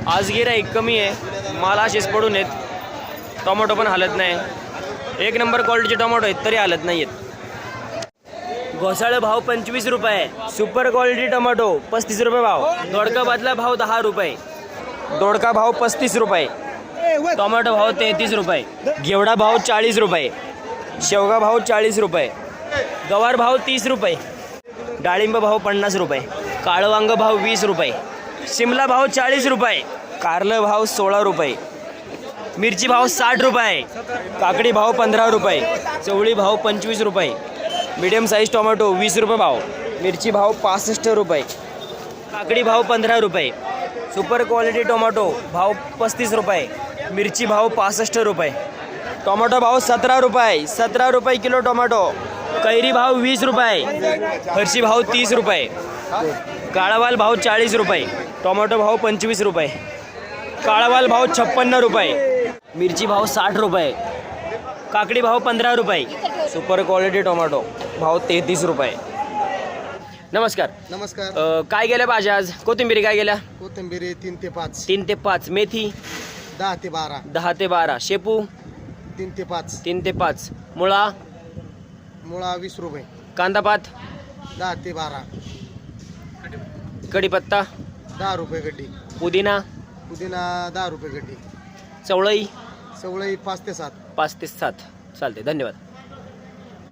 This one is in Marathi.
आज गिऱ्हाईक कमी आहे, माल असेच पडून आहेत. टोमॅटो पण हालत नाही, एक नंबर क्वालिटीचे टोमॅटो आहेत तरी हालत नाही आहेत. घोसाळे भाव 25 रुपये, सुपर क्वालिटी टोमॅटो 35 रुपये भाव. दोडका बादला भाव 10 रुपये, दोडका भाव 35 रुपये, टोमॅटो भाव 33 रुपये, घेवडा भाव 40 रुपये, शेवगा भाव 40 रुपये, गवार भाव 30 रुपये, डाळिंब भाव 50 रुपये, काळं वांग भाव 20 रुपये, शिमला भाव 40 रुपये, कारलं भाव 16 रुपये, मिरची भाव 60 रुपये, काकडी भाव 15 रुपये, चवळी भाव 25 रुपये, मीडियम साईज टोमॅटो 20 रुपये भाव, मिरची भाव 65 रुपये, काकडी भाव 15 रुपये, सुपर क्वालिटी टोमॅटो भाव 35 रुपये, मिरची भाव 65 रुपये, टोमॅटो भाव 17 रुपये, 17 रुपये किलो टोमॅटो, कैरी भाव 20 रुपये, फरशी भाव 30 रुपये, काळावाल भाव 40 रुपये, टोमॅटो भाव 25 रुपये, काळावाल भाव 56 रुपये, मिरची भाव 60 रुपये, काकडी भाव 15 रुपये, सुपर क्वालिटी टोमॅटो भाव 33 रुपये. नमस्कार. नमस्कार. काय गेल्या भाज्या आज? कोथिंबीर काय गेल्या? कोथिंबीर 3 ते 5. 3 ते 5, मेथी 10 ते 12. 10 ते 12, शेपू 3 ते 5. 3 ते 5, मुळा मुळा 20 रुपये. कांदापात 10 ते 12. कढीपत्ता 10 रुपये गड्डी. पुदिना पुदिना 10 रुपये गड्डी. चवळई सवळी 5 ते 7. 5 ते 7. चालते, धन्यवाद.